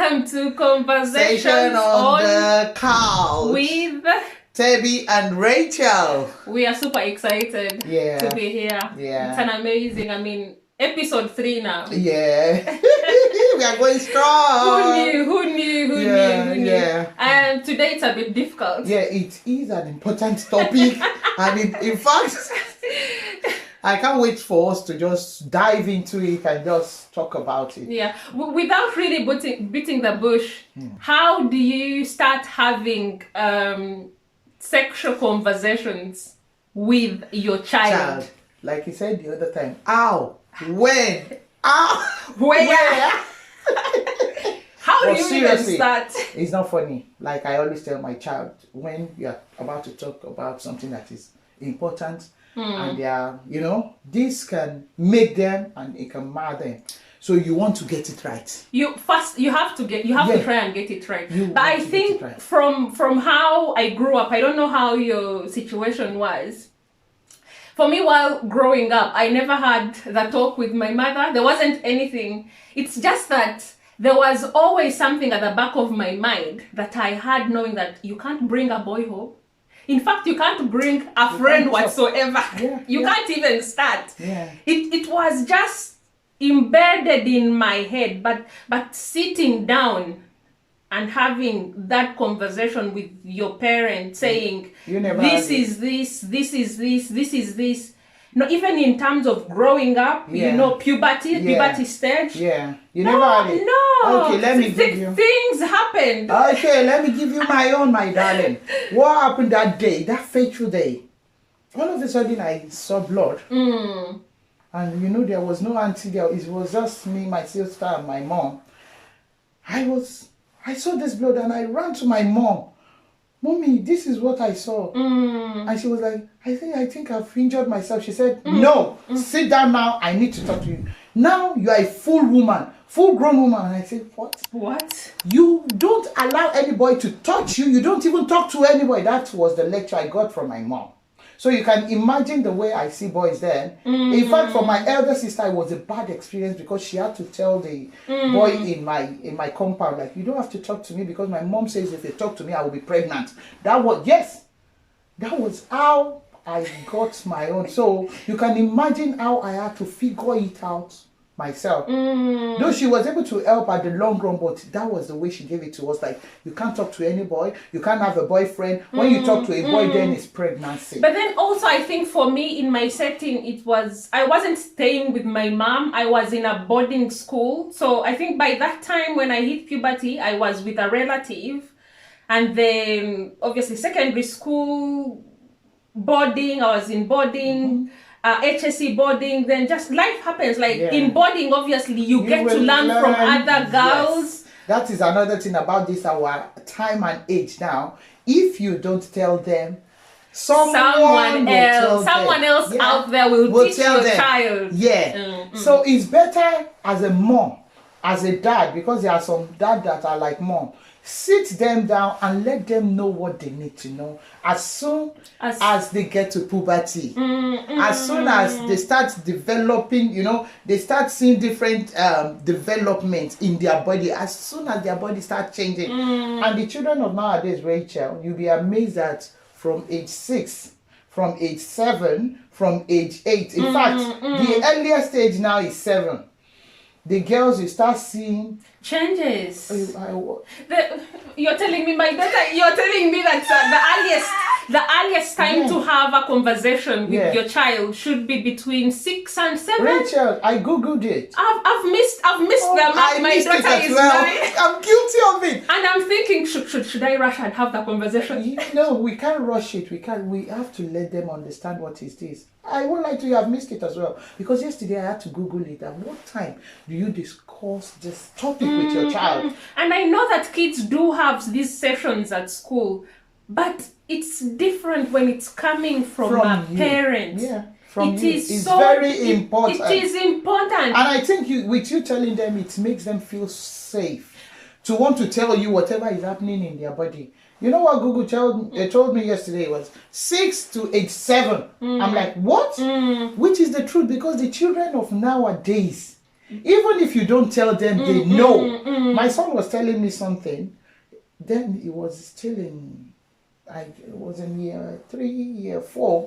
Welcome to Conversations Session on the Couch with Tebby and Rachel. We are super excited to be here. Yeah. It's an amazing, episode 3 now. Yeah. We are going strong. Who knew? Yeah. And today it's a bit difficult. Yeah, it is an important topic. And in fact, I can't wait for us to just dive into it and just talk about it. Yeah, without really beating the bush, how do you start having sexual conversations with your child? Like you said the other time, when, where? How do you even start? It's not funny. Like I always tell my child, when you're about to talk about something that is important, and they are, this can make them and it can mar them. So you want to get it right. You have to try and get it right. But I think from how I grew up, I don't know how your situation was. For me, while growing up, I never had the talk with my mother. There wasn't anything. It's just that there was always something at the back of my mind that I had, knowing that you can't bring a boy home. In fact, you can't bring a friend whatsoever. You can't even start. Yeah. It was just embedded in my head, but sitting down and having that conversation with your parents, saying this is this. No, even in terms of growing up, puberty stage. Yeah, you never had it. No. Okay, let me give you. Things happened. Okay, let me give you my own, my darling. What happened that day, that fateful day? All of a sudden, I saw blood. And there was no auntie there. It was just me, my sister, and my mom. I saw this blood and I ran to my mom. Mommy, this is what I saw. And she was like, I think I've injured myself. She said, no, sit down now. I need to talk to you. Now you are a full grown woman. And I said, what? What? You don't allow anybody to touch you. You don't even talk to anybody. That was the lecture I got from my mom. So you can imagine the way I see boys then. In fact, for my elder sister, it was a bad experience because she had to tell the boy in my compound, like, you don't have to talk to me because my mom says if you talk to me, I will be pregnant. That was how I got my own. So you can imagine how I had to figure it out myself. Though she was able to help at the long run, but that was the way she gave it to us. Like, you can't talk to any boy, you can't have a boyfriend. When you talk to a boy, then it's pregnancy. But then also, I think for me in my setting, I wasn't staying with my mom. I was in a boarding school. So I think by that time when I hit puberty, I was with a relative. And then obviously secondary school, boarding, I was in boarding. HSC boarding, then just life happens. In boarding, obviously, you get to learn from other girls. Yes. That is another thing about this, our time and age now. If you don't tell them, someone else out there will teach your child. Yeah. So it's better as a mom, as a dad, because there are some dads that are like mom. Sit them down and let them know what they need to know as soon as they get to puberty. As soon as they start developing, they start seeing different developments in their body. As soon as their body starts changing. And the children of nowadays, Rachel, you'll be amazed that from age 6, from age 7, from age 8. In fact, the earliest stage now is 7. The girls, you start seeing changes. You're telling me, my daughter, that the earliest time to have a conversation with your child should be between 6 and 7. Rachel, I googled it. I've missed them. My daughter is very... I'm guilty of it. And I'm thinking, should I rush and have that conversation? No, we can't rush it. We have to let them understand what is this. I won't lie to you, I've missed it as well. Because yesterday I had to Google it. At what time do you discuss this topic with your child? And I know that kids do have these sessions at school, but it's different when it's coming from a parent. Yeah. It's very important. It is important. And I think with you telling them, it makes them feel safe to want to tell you whatever is happening in their body. You know what Google told me yesterday was 6 to age 7. I'm like, what? Which is the truth, because the children of nowadays, Even if you don't tell them, they know. My son was telling me something. Then he was still in, it was in year 3, year 4.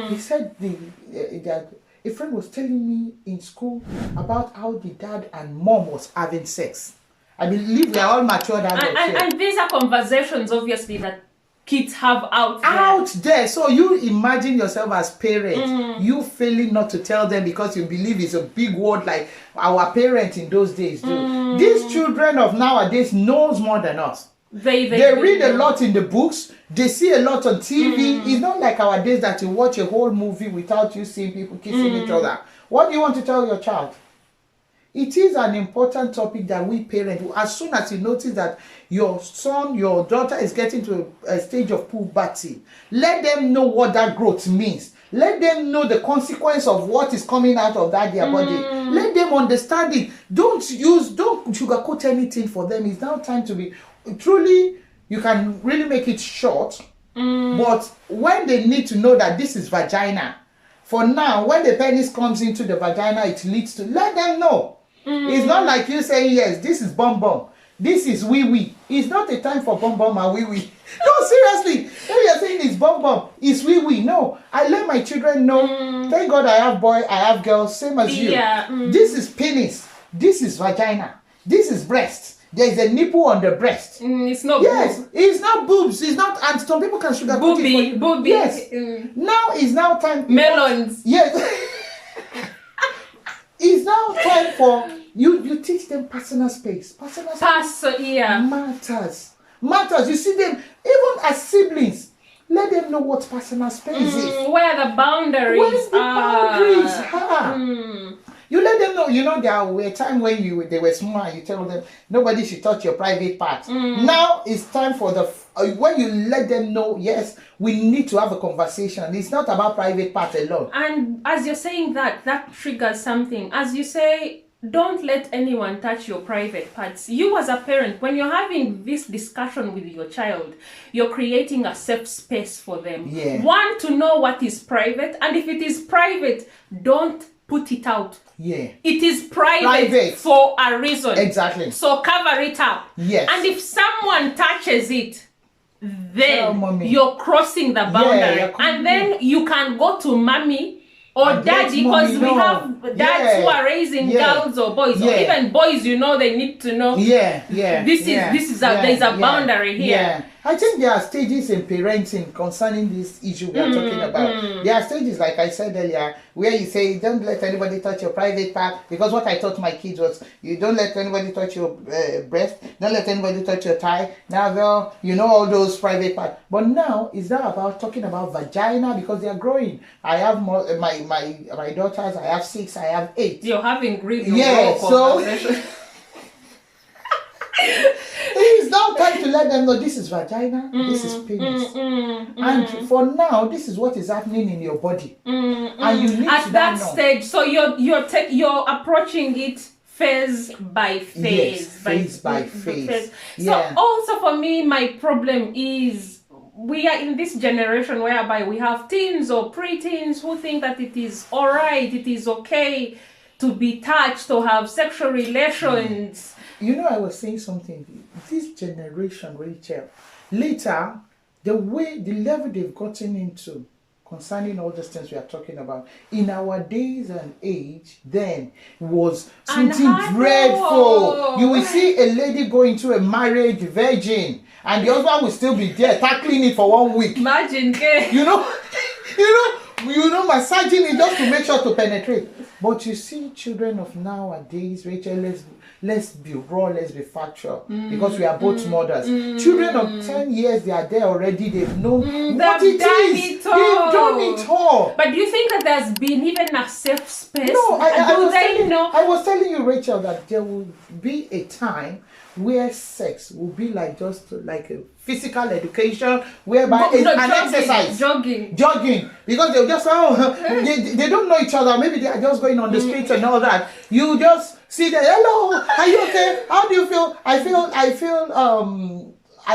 He said that a friend was telling me in school about how the dad and mom was having sex. I believe we are all mature adults. And these are conversations, obviously, that kids have out there. So you imagine yourself as parents, you failing not to tell them because you believe it's a big word like our parents in those days do. These children of nowadays knows more than us. They read a lot in the books. They see a lot on TV. It's not like our days that you watch a whole movie without you seeing people kissing each other. What do you want to tell your child? It is an important topic that we parents, as soon as you notice that your son, your daughter is getting to a stage of puberty, let them know what that growth means. Let them know the consequence of what is coming out of that their body. Let them understand it. Don't sugarcoat anything for them. It's now time to be truly, you can really make it short. But when they need to know that this is vagina, for now, when the penis comes into the vagina, it leads to, let them know. It's not like you saying, yes, this is bum bum, this is wee wee. It's not a time for bum bum and wee wee. No, seriously. If you're saying it's bum bum, it's wee wee. No, I let my children know. Thank God I have boy, I have girls, same as you. This is penis, this is vagina, this is breast. There is a nipple on the breast. It's not. Yes, it's not boobs. It's not. And some people can sugarcoat it. Booby. Yes. Now is now time. Melons. Yes. It's now time for you teach them personal space. Personal space matters. You see them even as siblings. Let them know what personal space is. Where the boundaries are. You let them know. You know, there were a time when they were small and you tell them nobody should touch your private part. Now it's time for when you let them know, yes, we need to have a conversation. It's not about private part alone. And as you're saying that triggers something. As you say, don't let anyone touch your private parts. You as a parent, when you're having this discussion with your child, you're creating a safe space for them. Want to know what is private, and if it is private, don't put it out. It is private for a reason. Exactly. So cover it up. Yes. And if someone touches it, then you're crossing the boundary. And then you can go to mommy or daddy, because we have dads who are raising girls or boys, or even boys, they need to know. There's a boundary here. I think there are stages in parenting concerning this issue we are talking about. There are stages, like I said earlier, where you say, don't let anybody touch your private part, because what I taught my kids was, you don't let anybody touch your breast, don't let anybody touch your thigh. Now, all those private parts. But now, it's not about talking about vagina, because they are growing. I have my daughters, I have 6, I have 8. You're having really conversation. It's now time to let them know this is vagina, this is penis. And for now, this is what is happening in your body. And you need at to that know. stage. So you're approaching it phase by phase. Yes, phase by phase. So also for me, my problem is we are in this generation whereby we have teens or pre-teens who think that it is alright, it is okay to be touched, to have sexual relations. I was saying something. This generation, Rachel, later, the level they've gotten into concerning all these things we are talking about, in our days and age, then was something dreadful. You will see a lady go into a marriage virgin, and the husband will still be there tackling it for 1 week. Imagine, massaging it just to make sure to penetrate. But you see, children of nowadays, Rachel, let's be raw, let's be factual, because we are both mothers. Children of 10 years, they are there already. They've known what it is. They've done it all. But do you think that there's been even a safe space? No, I was telling you, Rachel, that there will be a time where sex will be just like a physical education, whereby an exercise. Jogging. Because they'll just, they don't know each other. Maybe they are just going on the streets and all that. You just see them, hello, are you okay? How do you feel? I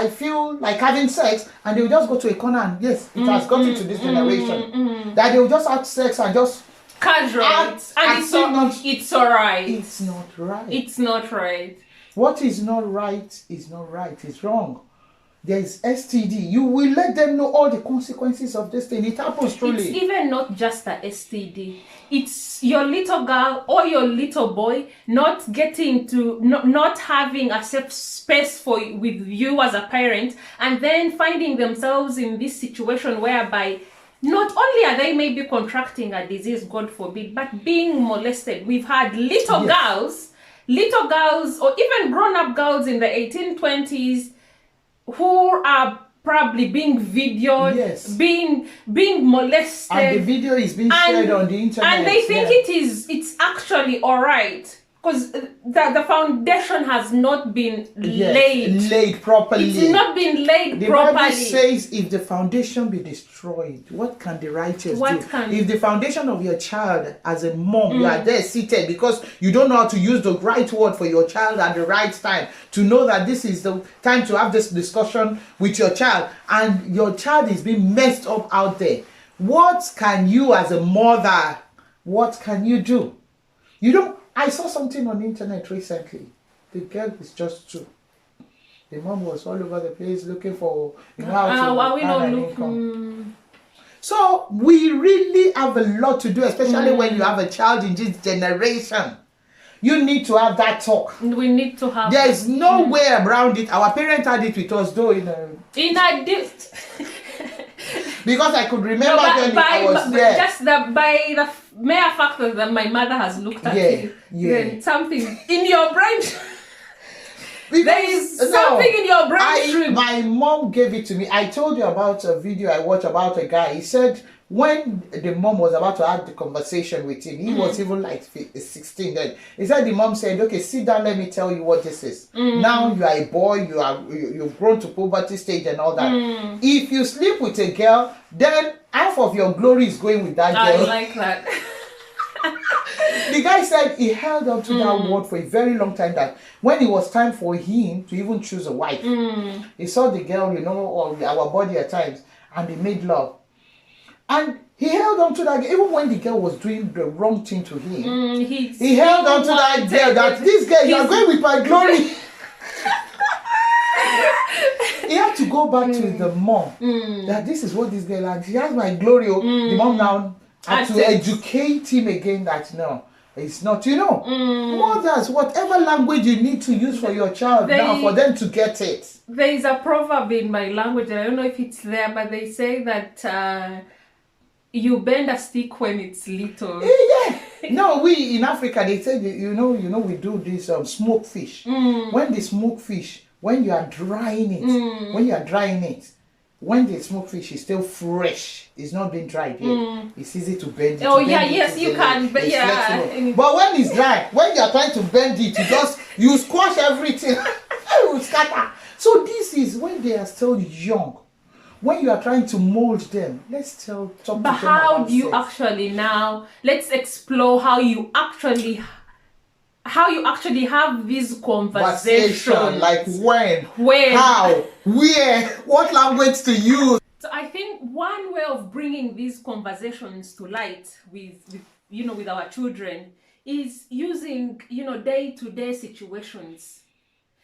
feel like having sex, and they'll just go to a corner, and yes, it has gotten to this generation. That they'll just have sex and just casual, and it's it's alright. It's not right. It's not right. What is not right is not right. It's wrong. There is STD. You will let them know all the consequences of this thing. It happens truly. It's even not just a STD. It's your little girl or your little boy not getting to, not having a safe space with you as a parent, and then finding themselves in this situation whereby not only are they maybe contracting a disease, God forbid, but being molested. We've had little girls, or even grown-up girls in the 1820s who are probably being videoed, being molested, and the video is being shared on the internet, and they think it's actually all right because the foundation has not been laid properly. It's not been laid properly. The Bible says, if the foundation be destroyed, what can the righteous do? If the foundation of your child, as a mom, you are there seated because you don't know how to use the right word for your child at the right time, to know that this is the time to have this discussion with your child, and your child is being messed up out there, what can you as a mother, what can you do? You don't. I saw something on the internet recently. The girl is just 2. The mom was all over the place looking for, how to earn an income. So we really have a lot to do, especially when you have a child in this generation. You need to have that talk. We need to have. There is no way around it. Our parents had it with us, though, because I could remember when I was there. Just by the mere fact that my mother has looked at you, then something in your brain. There is something in your brain. My mom gave it to me. I told you about a video I watched about a guy. He said when the mom was about to have the conversation with him, he was even like 16 then. He said the mom said, okay, sit down, let me tell you what this is. Now you are a boy, you've grown to puberty stage and all that. If you sleep with a girl, then half of your glory is going with that girl. I like that. The guy said he held on to that word for a very long time, that when it was time for him to even choose a wife, he saw the girl, or our body at times, and they made love. And he held on to that girl, even when the girl was doing the wrong thing to him. He held on to that girl, that this girl, you are going with my glory. He had to go back to the mom, that this is what this girl had. She has my glory. The mom now had to educate him again that no, it's not, mothers, whatever language you need to use for your child now for them to get it. There is a proverb in my language, and I don't know if it's there, but they say that you bend a stick when it's little. No, we in Africa, they say, we do this smoked fish. When the smoked fish, when you are drying it, when the smoked fish is still fresh, it's not been dried yet. It's easy to bend it. Yes, you can. But but when it's dry, when you are trying to bend it, you squash everything. It will scatter. So this is when they are still young. When you are trying to mold them, let's talk to them about sex. But how do you actually now? Let's explore how you actually have these conversations. Like when, how, where, what language to use. So I think one way of bringing these conversations to light with our children is using day-to-day situations.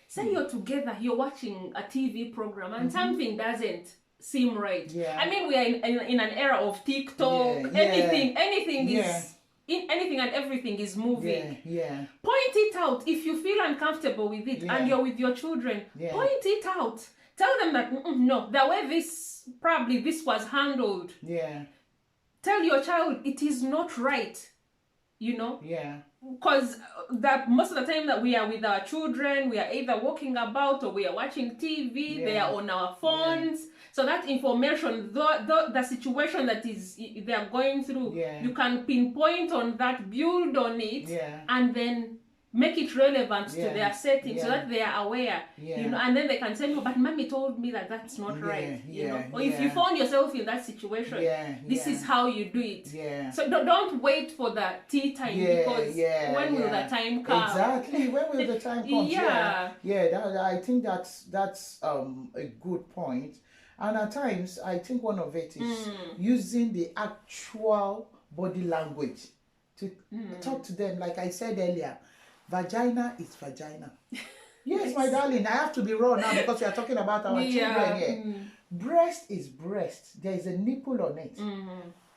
Say you're together, you're watching a TV program, and something doesn't seem right. I mean, we are in an era of TikTok. Anything is. Anything and everything is moving. Point it out if you feel uncomfortable with it and you're with your children. Point it out. Tell them that no, the way this was handled. Tell your child it is not right. Because most of the time that we are with our children, we are either walking about or we are watching TV. They are on our phones. So that information, the situation that they are going through, you can pinpoint on that, build on it, and then make it relevant to their setting so that they are aware, and then they can say, no, but mommy told me that that's not right, or if you found yourself in that situation, this is how you do it. So don't wait for the tea time, because when will the time come? Exactly, when will the time come? I think that's a good point. And at times, I think one of it is using the actual body language to talk to them. Like I said earlier, vagina is vagina. Yes, my darling, I have to be raw now because we are talking about our children here. Breast is breast. There is a nipple on it.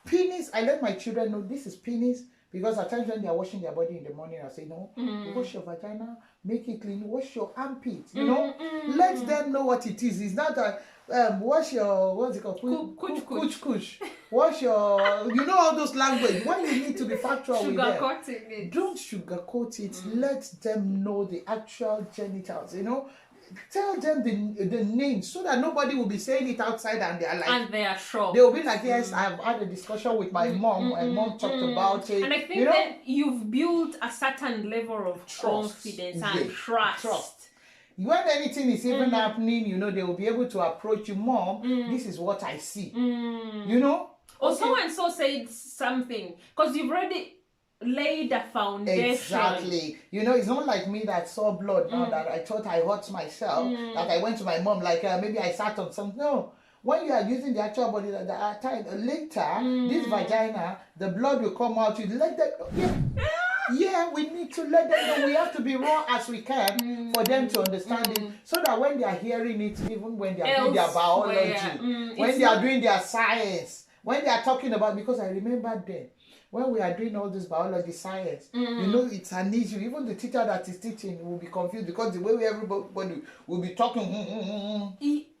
Penis, I let my children know this is penis because at times when they are washing their body in the morning, I say, no, wash your vagina, make it clean, wash your armpit, you know, let them know what it is. It's not a, wash your, what's it called? Kuch. Wash your, you know all those language. When you need to be factual with them, don't sugarcoat it. Let them know the actual genitals, you know. Tell them the name so that nobody will be saying it outside and they are like, and they are sure. They will be like, yes, I've had a discussion with my mom. My mom talked about it. And I think that you've built a certain level of confidence and trust. When anything is even happening, you know, they will be able to approach you, Mom, this is what I see. You know? Or so and so said something. Because you've already laid a foundation. Exactly. You know, it's not like me that saw blood now that I thought I hurt myself, that I went to my mom, like maybe I sat on something. No. When you are using the actual body, later, this vagina, the blood will come out. You let them, yeah, we need to let them know. We have to be raw as we can for them to understand it, so that when they are hearing it, even when they are doing their biology, when they are doing their science, when they are talking about, because I remember then, when we are doing all this biology science, you know, it's an issue. Even the teacher that is teaching will be confused because the way everybody will be talking.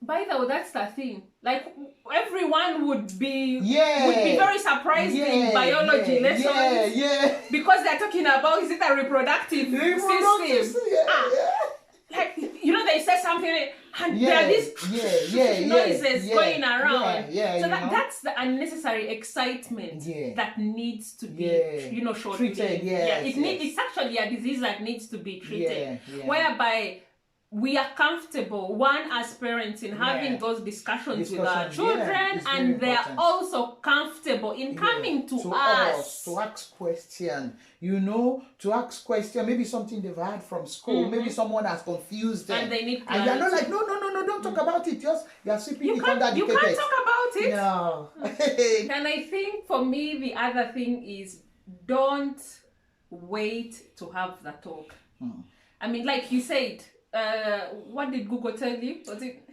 By the way, that's the thing. Like, everyone would be very surprised in biology lessons. Because they're talking about, is it a reproductive system? Like, you know, they say something and there are these noises going around. So that's the unnecessary excitement that needs to be, you know, treated. It's actually a disease that needs to be treated. Whereby we are comfortable, one as parents, in having those discussions with our children, and they are also comfortable in coming to us to ask questions. You know, to ask questions. Maybe something they've heard from school. Maybe someone has confused them, and they need and you're not like, no, don't talk about it. Just you're sweeping it under the You can't talk about it. No. And I think for me, the other thing is, don't wait to have the talk. I mean, like you said. What did Google tell you? Was it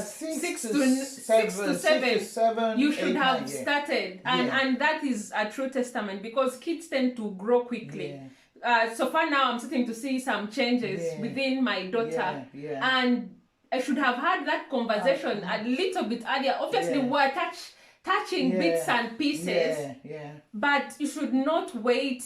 six to seven? You should have started, and that is a true testament because kids tend to grow quickly. So far now, I'm starting to see some changes within my daughter, and I should have had that conversation a little bit earlier. Obviously, we're touching bits and pieces, but you should not wait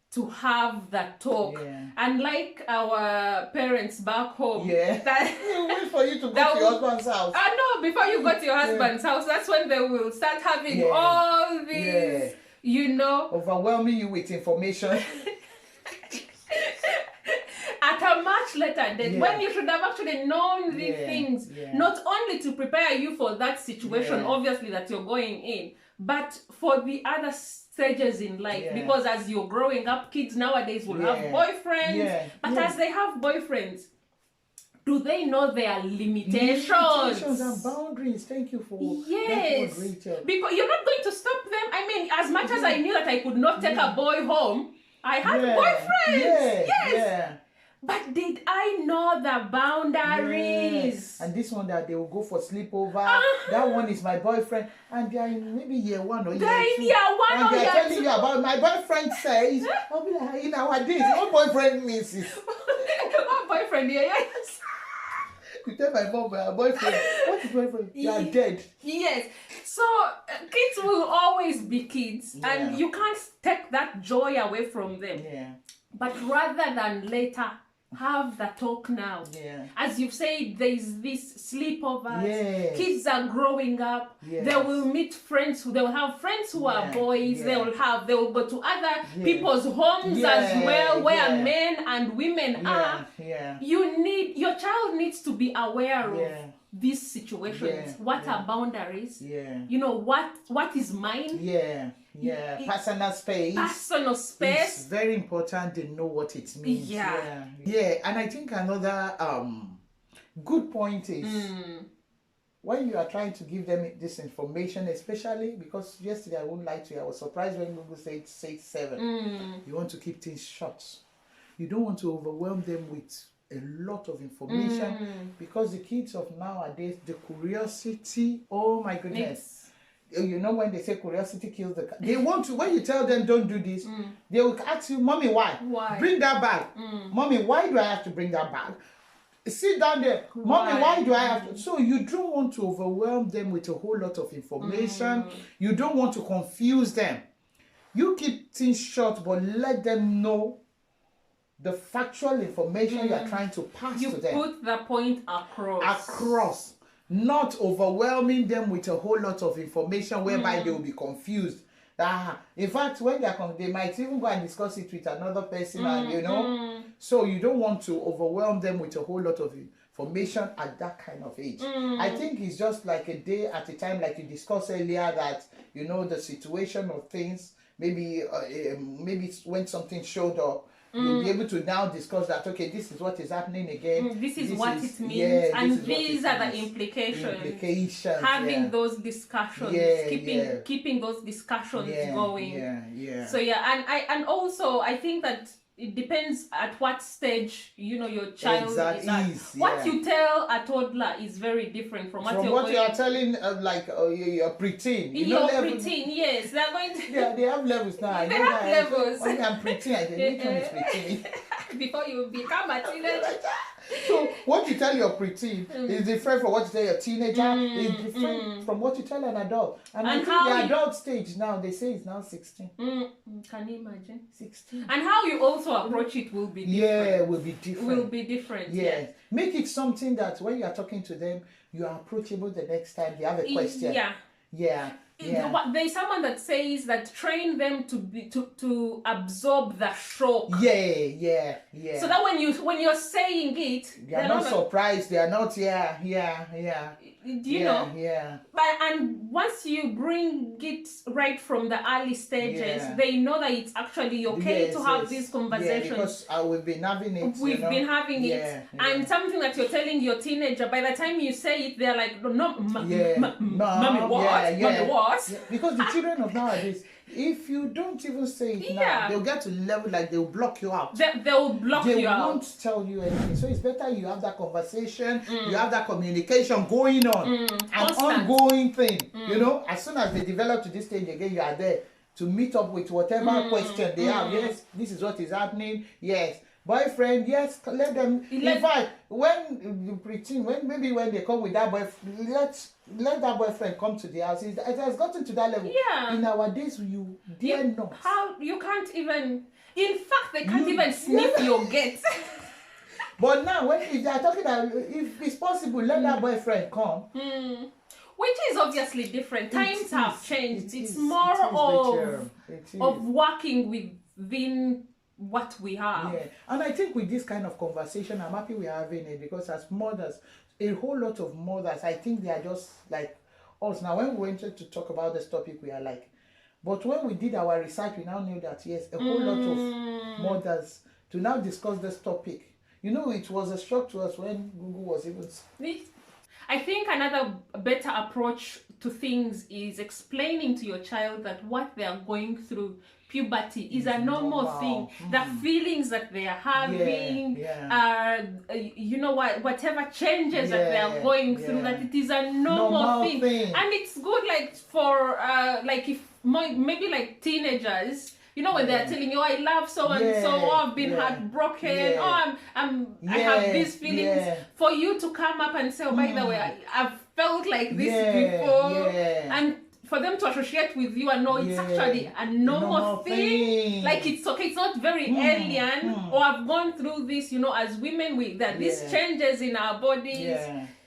to have that talk, unlike our parents back home. That wait for you to go to your husband's house. No, before you go to your husband's house, that's when they will start having all these, you know, overwhelming you with information. At a much later date, when you should have actually known these things, not only to prepare you for that situation, obviously, that you're going in, but for the other stages in life, because as you're growing up, kids nowadays will have boyfriends, but as they have boyfriends, do they know their limitations and boundaries? Thank you for because you're not going to stop them. I mean, as much as I knew that I could not take a boy home, I had boyfriends. But did I know the boundaries? And this one that they will go for sleepover. That one is my boyfriend. And they are in maybe year 1 or year 2. And they are telling you about my boyfriend says. I'll be like, in our days, what boyfriend means is. What boyfriend? Yes. You tell my mom, my boyfriend. What is boyfriend? You are dead. Yes. So kids will always be kids. And you can't take that joy away from them. But rather than later, have the talk now. As you've said, there's this sleepovers. Kids are growing up. They will meet friends. They will have friends who are boys. They will go to other people's homes as well, where men and women are. Your child needs to be aware of these situations. What are boundaries? You know, what is mine? Personal space. It's very important to know what it means. And I think another good point is when you are trying to give them this information, especially because yesterday, I won't lie to you, I was surprised when Google said 7. You want to keep things short. You don't want to overwhelm them with a lot of information because the kids of nowadays, the curiosity, oh my goodness. You know when they say curiosity kills the cat, they want to, when you tell them don't do this, they will ask you, Mommy, why? Bring that bag. Mommy, why do I have to bring that bag? Sit down there. Mommy, why do I have to? So you don't want to overwhelm them with a whole lot of information. You don't want to confuse them. You keep things short, but let them know the factual information you are trying to pass to them. You put the point across. Not overwhelming them with a whole lot of information whereby they will be confused. In fact, when they might even go and discuss it with another person, and you know. So you don't want to overwhelm them with a whole lot of information at that kind of age. I think it's just like a day at a time, like you discussed earlier, that you know the situation of things. Maybe when something showed up, you'll be able to now discuss that. Okay, this is what is happening again. This is what it means, and these are the implications. Having those discussions, keeping those discussions going. So and also I think that it depends at what stage your child is at. What you tell a toddler is very different from what you are telling your preteen. Your preteen, yes, they're going to. Yeah, they have levels now. They have levels. When I'm preteen, I think which one is preteen? Before you become a teenager. So what you tell your preteen is different from what you tell your teenager. Is different from what you tell an adult. And I think the adult stage now, they say it's now 16. Can you imagine? 16. And how you also approach it will be different. Yeah, will be different. Will be different. Yes. Make it something that when you are talking to them, you are approachable the next time they have a question. Yeah. There's someone that says that train them to absorb the shock. Yeah. So that when you're saying it, they're not surprised. They are not. Yeah. Do you know? Yeah. And once you bring it right from the early stages, they know that it's actually okay to have these conversations. Because we've been having it. We've been having it, and something that you're telling your teenager, by the time you say it, they're like, no, mommy, what? Mommy, what? Yeah, because the children of nowadays, if you don't even say it now, they'll get to the level like they'll block you out. They'll block you out. They won't tell you anything. So it's better you have that conversation, you have that communication going on, an ongoing thing. You know, as soon as they develop to this stage again, you are there to meet up with whatever question they have. Yes, this is what is happening. Yes. Boyfriend, yes, let them. In fact, when you preteen, when they come with that boyfriend, let that boyfriend come to the house. It has gotten to that level. Yeah. In our days, you dare not. How you can't even? In fact, they can't even sniff your gate. But now, if they are talking about, if it's possible, let that boyfriend come. Which is obviously different. Times have changed. It's more of working within what we have. Yeah, and I think with this kind of conversation, I'm happy we're having it, because as mothers, a whole lot of mothers, I think they are just like us. Now, when we wanted to talk about this topic, we are like, but when we did our research, we now knew that yes, a whole lot of mothers to now discuss this topic. You know, it was a shock to us when Google was even. I think another better approach to things is explaining to your child that what they are going through, puberty, is a normal thing. The feelings that they are having, whatever changes that they are going through, that it is a normal thing. And it's good, like for maybe like teenagers. You know, when they're telling you, I love so and so, I've been heartbroken, I have these feelings, for you to come up and say, oh, by the way, I've felt like this before, and for them to associate with you and know it's actually a normal thing. Like it's okay, it's not very alien, or I've gone through this, as women, these changes in our bodies.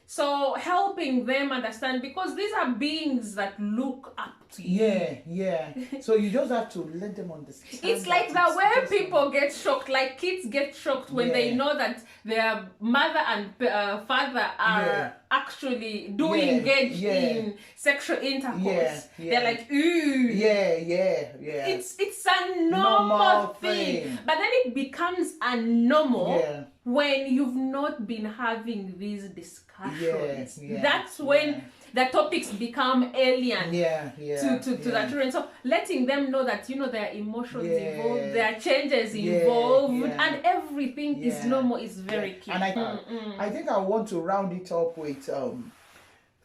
So helping them understand, because these are beings that look up to you. So you just have to let them understand. It's like the way people get shocked, like kids get shocked when they know that their mother and father are actually engaged in sexual intercourse. They're like, ooh. It's a normal thing. But then it becomes a normal when you've not been having these discussions. That's when the topics become alien to the children. So letting them know that, there are emotions involved, there are changes involved, and everything is normal is very key. And I think I want to round it up with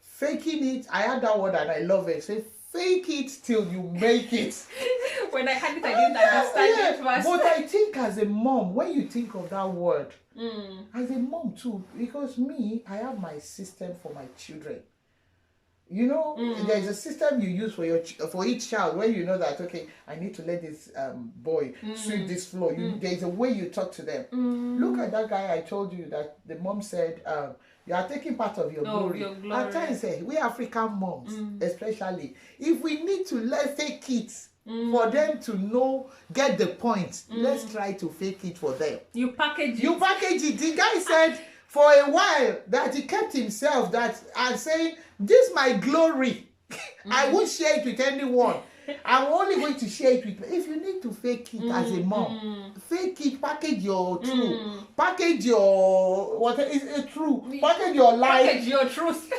faking it. I had that word and I love it. Say, fake it till you make it. When I had it, I didn't understand it first. But I think as a mom, when you think of that word, as a mom too, because I have my system for my children. There's a system you use for each child when you know that, okay, I need to let this boy sweep this floor. There's a way you talk to them. Look at that guy I told you that the mom said, you are taking part of your glory. At times, we African moms, especially, if we need to fake it for them to get the point, let's try to fake it for them. You package it. The guy said for a while that he kept himself and saying, this is my glory. I won't share it with anyone. I'm only going to share it with you. If you need to fake it as a mom, fake it, package your truth, package your package your life, package your truth.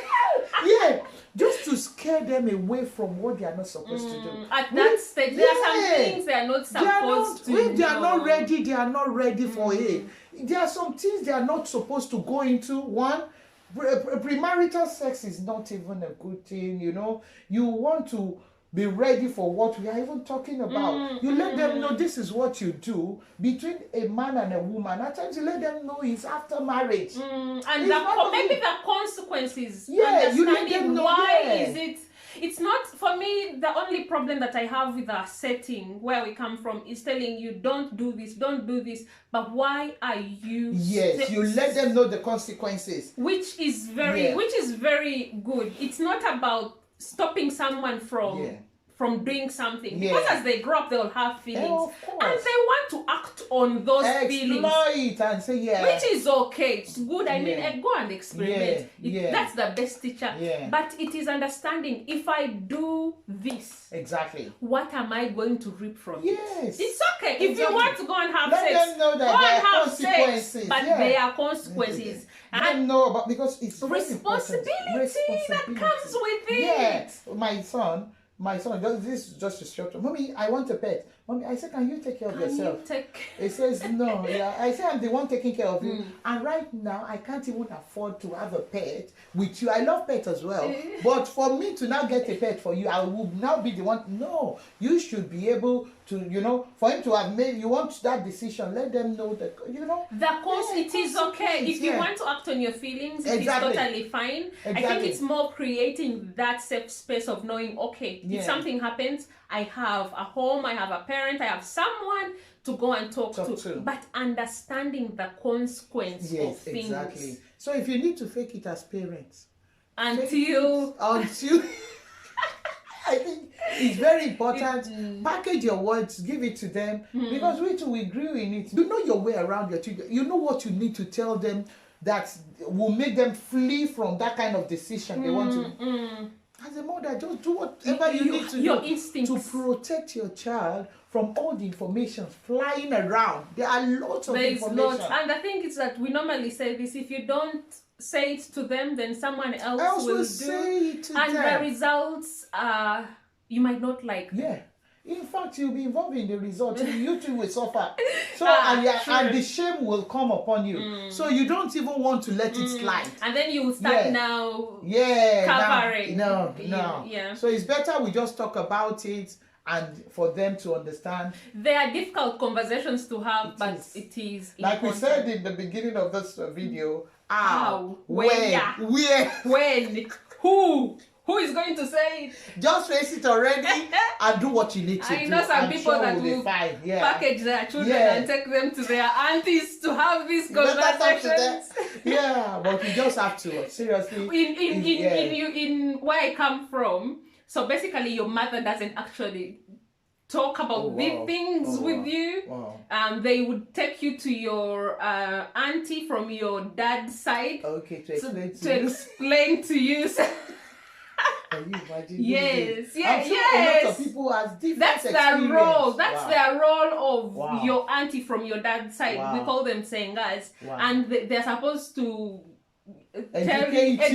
Just to scare them away from what they are not supposed to do. At that stage, there are some things they are not supposed to. If they are not ready, they are not ready for it. There are some things they are not supposed to go into. One, premarital sex is not even a good thing. You want to be ready for what we are even talking about. You let them know this is what you do between a man and a woman. At times you let them know it's after marriage. And maybe the consequences. You let them know. Why is it? It's not, for me, the only problem that I have with our setting where we come from is telling you, don't do this, but why are you... Yes, you let them know the consequences. Which is very good. It's not about stopping someone from doing something, because as they grow up, they'll have feelings, and they want to act on those feelings. Exploit and say which is okay. It's good. I mean, go and experiment. That's the best teacher. But it is understanding, if I do this, exactly, what am I going to reap from it? It's okay. If you want to go and have sex, let them know that there are consequences. Sex, but there are consequences. Let them know about, because it's responsibility that comes with it. My son, this is just a short. Mommy, I want a pet. Mommy, I said, can you take care of yourself? He says, no. I say, I'm the one taking care of you. And right now, I can't even afford to have a pet with you. I love pets as well. But for me to now get a pet for you, I will now be the one. No, you should be able to, for him to have made, you want that decision, let them know that, it is okay. If you want to act on your feelings, it is totally fine. I think it's more creating that safe space of knowing, okay, if something happens, I have a home, I have a parent, I have someone to go and talk to. But understanding the consequence of things. Exactly. So if you need to fake it as parents, until I think it's very important. Package your words, give it to them, because we grew in it. You know your way around your children. You know what you need to tell them that will make them flee from that kind of decision they want to. As a mother, just do whatever you need to your do instincts. to protect your child from all the information flying around. There are lots of information. And the thing is that we normally say this: if you don't say it to them, then someone else will say it to them. And the results you might not like them. Yeah. In fact, you'll be involved in the result. You too will suffer. So and the shame will come upon you. So you don't even want to let it slide. And then you will start now covering. No. Yeah. So it's better we just talk about it, and for them to understand. There are difficult conversations to have, but it is like important. we said in the beginning of this video. How? Where? When? Who is going to say it? Just face it already and do what you need to do. I know some people that will package their children and take them to their aunties to have these conversations. But you just have to, seriously. In where I come from, so basically your mother doesn't actually talk about these things with you. They would take you to your auntie from your dad's side. Okay, to explain to you. Can you imagine? Yes, I'm sure yes. a lot of people has different That's experience. their role. That's Wow. their role of Wow. your auntie from your dad's side. Wow. We call them sengas. Wow. And they're supposed to Educate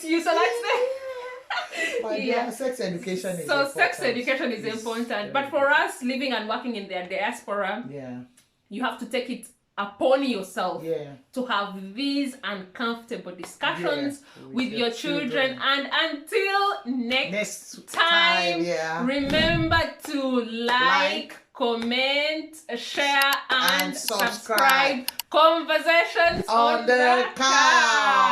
you. So let's say. Yeah, sex education is important. So sex education is important. But for us living and working in their diaspora, you have to take it upon yourself to have these uncomfortable discussions with your children. And until next time, remember to like, comment, share, and subscribe. Conversations on the couch.